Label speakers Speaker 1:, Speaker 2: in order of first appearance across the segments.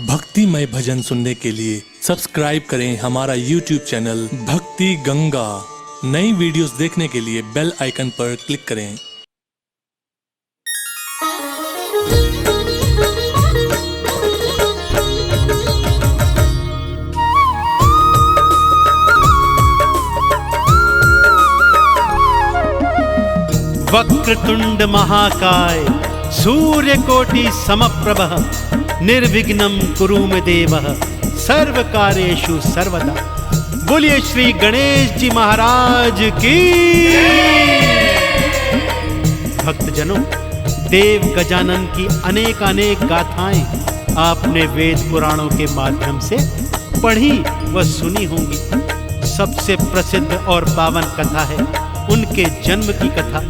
Speaker 1: भक्तिमय भजन सुनने के लिए सब्सक्राइब करें हमारा YouTube चैनल भक्ति गंगा। नई वीडियोस देखने के लिए बेल आइकन पर क्लिक करें।
Speaker 2: वक्रतुंड महाकाय सूर्यकोटि समप्रभः निर्विघ्नं कुरु मे देवः सर्वकार्येषु सर्वदा। बोलिए श्री गणेश जी महाराज की। भक्तजनों, देव गजानन की अनेक अनेक गाथाएं आपने वेद पुराणों के माध्यम से पढ़ी व सुनी होंगी। सबसे प्रसिद्ध और पावन कथा है उनके जन्म की कथा।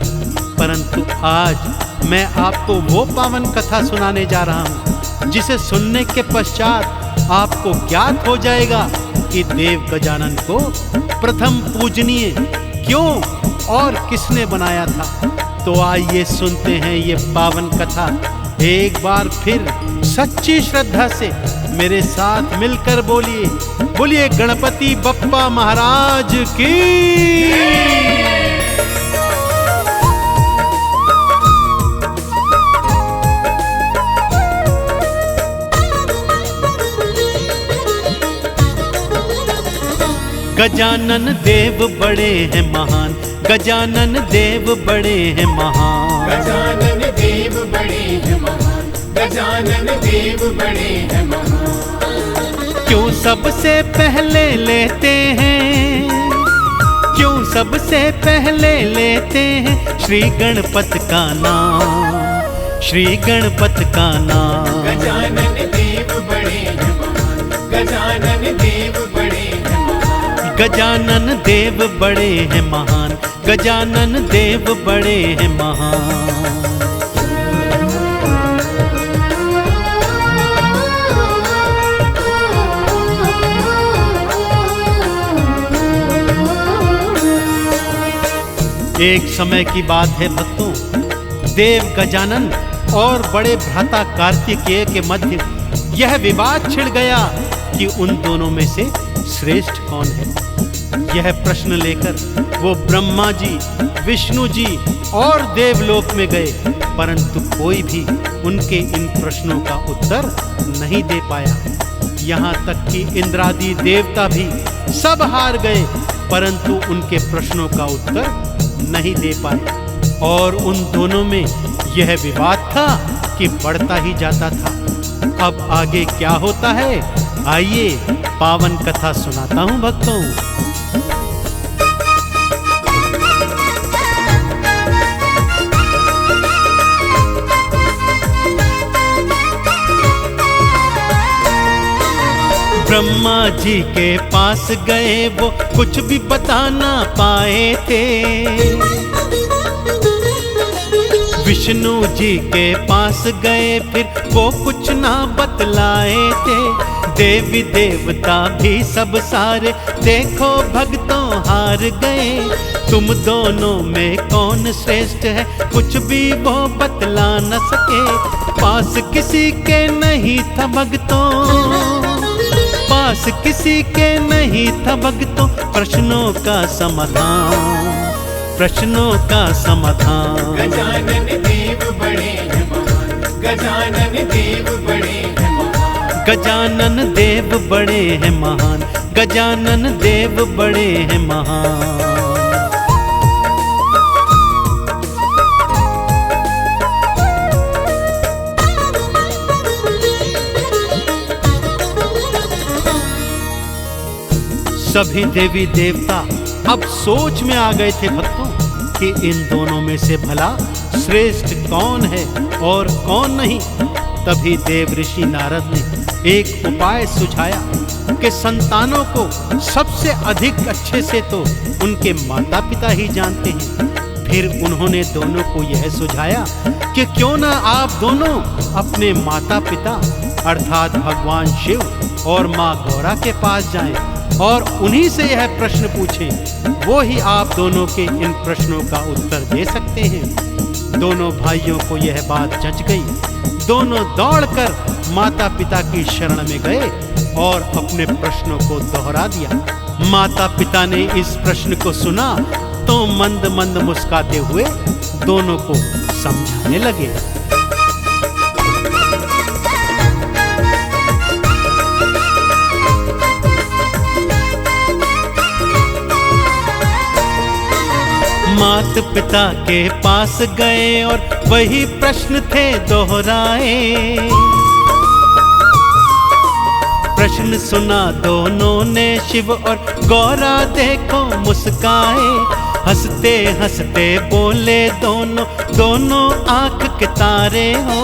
Speaker 2: परंतु आज मैं आपको वो पावन कथा सुनाने जा रहा हूं जिसे सुनने के पश्चात आपको ज्ञात हो जाएगा कि देव गजानन को प्रथम पूजनीय क्यों और किसने बनाया था। तो आइए सुनते हैं ये पावन कथा एक बार फिर सच्ची श्रद्धा से मेरे साथ मिलकर बोलिए, बोलिए गणपति बप्पा महाराज की। गजानन देव बड़े हैं महान, गजानन देव बड़े हैं महान,
Speaker 3: गजानन देव बड़े हैं महान, गजानन देव बड़े हैं महान।
Speaker 2: क्यों सबसे पहले लेते हैं, क्यों सबसे पहले लेते हैं श्री गणपत का नाम, श्री गणपत का नाम।
Speaker 3: गजानन देव बड़े हैं महान, गजानन देव बड़े हैं महान,
Speaker 2: गजानन देव बड़े हैं महान, गजानन देव बड़े हैं महान। एक समय की बात है भक्तों, देव गजानन और बड़े भ्राता कार्तिकेय के मध्य यह विवाद छिड़ गया कि उन दोनों में से श्रेष्ठ कौन है। यह प्रश्न लेकर वो ब्रह्मा जी, विष्णु जी और देवलोक में गए, परंतु कोई भी उनके इन प्रश्नों का उत्तर नहीं दे पाया। यहाँ तक कि इंद्रादि देवता भी सब हार गए, परंतु उनके प्रश्नों का उत्तर नहीं दे पाए। और उन दोनों में यह विवाद था कि बढ़ता ही जाता था। अब आगे क्या होता है, आइए पावन कथा सुनाता हूं भक्तों। ब्रह्मा जी के पास गए वो कुछ भी बता ना पाए थे। विष्णु जी के पास गए फिर वो कुछ ना बतलाए थे। देवी देवता भी सब सारे देखो भक्तों हार गए। तुम दोनों में कौन श्रेष्ठ है कुछ भी वो बतला न सके। पास किसी के नहीं था भक्तों, पास किसी के नहीं था भक्तों प्रश्नों का समाधान, प्रश्नों का समाधान।
Speaker 3: गजानन देव बड़े हैं महान, गजानन देव बड़े हैं महान,
Speaker 2: गजानन देव बड़े हैं महान, गजानन देव बड़े हैं महान। सभी देवी देवता अब सोच में आ गए थे भक्तों कि इन दोनों में से भला श्रेष्ठ कौन है और कौन नहीं। तभी देव ऋषि नारद ने एक उपाय सुझाया कि संतानों को सबसे अधिक अच्छे से तो उनके माता पिता ही जानते हैं। फिर उन्होंने दोनों को यह सुझाया कि क्यों ना आप दोनों अपने माता पिता अर्थात भगवान शिव और माँ गौरा के पास जाएं और उन्हीं से यह प्रश्न पूछें। वो ही आप दोनों के इन प्रश्नों का उत्तर दे सकते हैं। दोनों भाइयों को यह बात जच गई। दोनों दौड़कर माता पिता की शरण में गए और अपने प्रश्नों को दोहरा दिया। माता पिता ने इस प्रश्न को सुना तो मंद मंद मुस्कुराते हुए दोनों को समझाने लगे। मात पिता के पास गए और वही प्रश्न थे दोहराए। प्रश्न सुना दोनों ने, शिव और गौरा देखो मुस्काए। हंसते हंसते बोले दोनों आंख के तारे हो।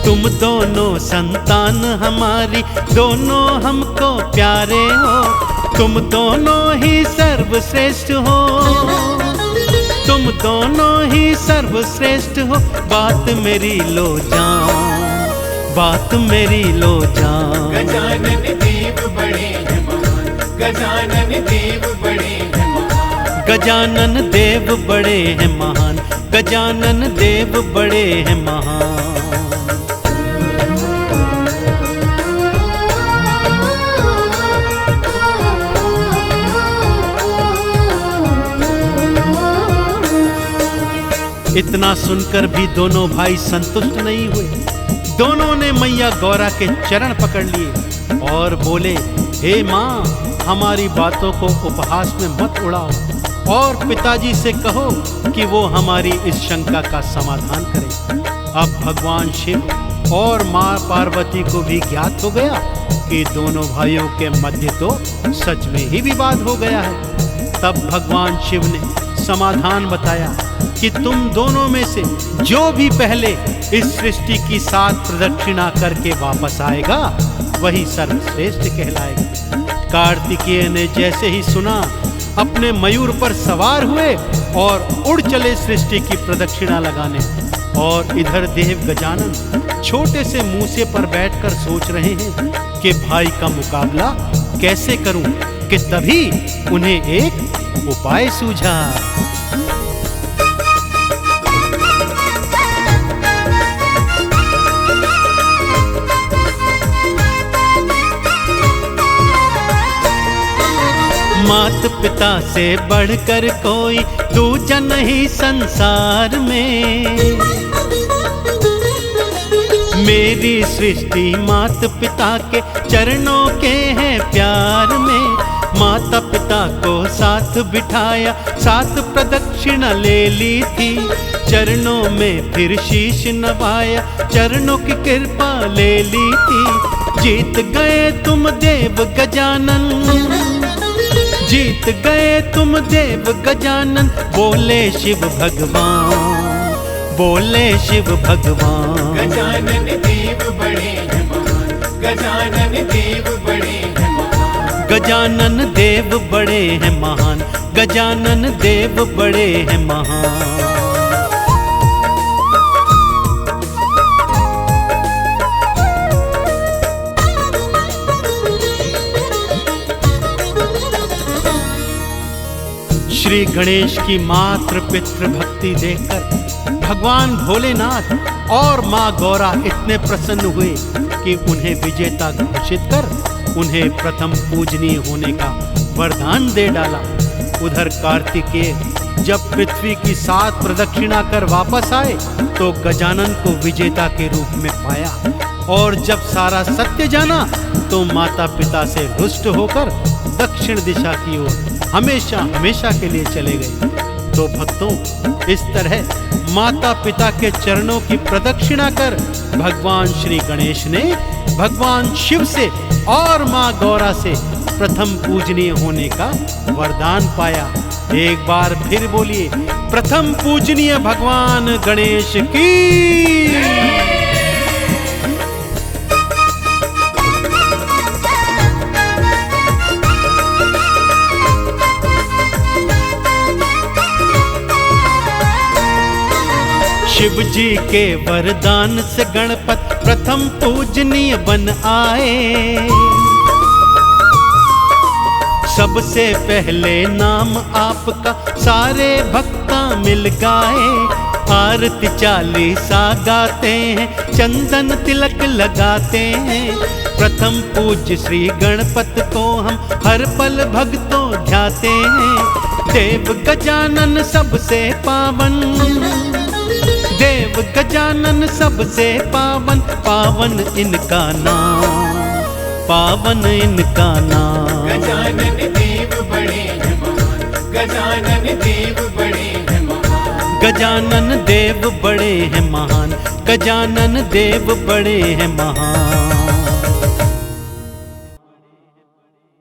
Speaker 2: तुम दोनों संतान हमारी, दोनों हमको प्यारे हो। तुम दोनों ही सर्वश्रेष्ठ हो, तुम दोनों ही सर्वश्रेष्ठ हो। बात मेरी लो जान, बात मेरी लो जान।
Speaker 3: गजानन देव बड़े हैं महान, गजानन देव बड़े हैं महान।
Speaker 2: गजानन देव बड़े हैं महान, गजानन देव बड़े हैं महान। इतना सुनकर भी दोनों भाई संतुष्ट नहीं हुए। दोनों ने मैया गौरा के चरण पकड़ लिए और बोले, हे माँ, हमारी बातों को उपहास में मत उड़ाओ और पिताजी से कहो कि वो हमारी इस शंका का समाधान करें। अब भगवान शिव और माँ पार्वती को भी ज्ञात हो गया कि दोनों भाइयों के मध्य तो सच में ही विवाद हो गया है। तब भगवान शिव ने समाधान बताया कि तुम दोनों में से जो भी पहले इस सृष्टि की 7 प्रदक्षिणा करके वापस आएगा वही सर्वश्रेष्ठ कहलाएगा। कार्तिकेय ने जैसे ही सुना अपने मयूर पर सवार हुए और उड़ चले सृष्टि की प्रदक्षिणा लगाने। और इधर देव गजानन छोटे से मूसे पर बैठकर सोच रहे हैं कि भाई का मुकाबला कैसे करूं, कि तभी उन्हें एक उपाय सूझा। मात पिता से बढ़कर कोई दूजा नहीं संसार में। मेरी सृष्टि मात पिता के चरणों के हैं प्यार में। माता पिता को साथ बिठाया, 7 प्रदक्षिणा ले ली थी। चरणों में फिर शीश नवाया, चरणों की कृपा ले ली थी। जीत गए तुम देव गजानन, जीत गए तुम देव गजानन। बोले शिव भगवान, बोले शिव भगवान।
Speaker 3: गजानन देव बड़े हैं महान, गजानन देव बड़े हैं महान।
Speaker 2: गजानन देव बड़े हैं महान, गजानन देव बड़े हैं महान। श्री गणेश की मातृ पितृ भक्ति देखकर भगवान भोलेनाथ और माँ गौरा इतने प्रसन्न हुए कि उन्हें विजेता घोषित कर उन्हें प्रथम पूजनीय होने का वरदान दे डाला। उधर कार्तिकेय जब पृथ्वी की 7 प्रदक्षिणा कर वापस आए तो गजानन को विजेता के रूप में पाया। और जब सारा सत्य जाना तो माता पिता से रुष्ट होकर दक्षिण दिशा की ओर हमेशा हमेशा के लिए चले गए। तो भक्तों, इस तरह माता पिता के चरणों की प्रदक्षिणा कर भगवान श्री गणेश ने भगवान शिव से और माँ गौरा से प्रथम पूजनीय होने का वरदान पाया। एक बार फिर बोलिए, प्रथम पूजनीय भगवान गणेश की। शिव जी के वरदान से गणपत प्रथम पूजनीय बन आए। सबसे पहले नाम आपका सारे भक्ता मिल गाए। आरती चालीसा गाते हैं, चंदन तिलक लगाते हैं। प्रथम पूज्य श्री गणपत को हम हर पल भक्तों ध्याते हैं। देव गजानन सबसे पावन, देव गजानन सबसे पावन, पावन इनका नाम, पावन इनका नाम।
Speaker 3: गजानन देव बड़े हैं महान, गजानन देव बड़े हैं महान।
Speaker 2: गजानन देव बड़े हैं महान, गजानन देव बड़े हैं महान।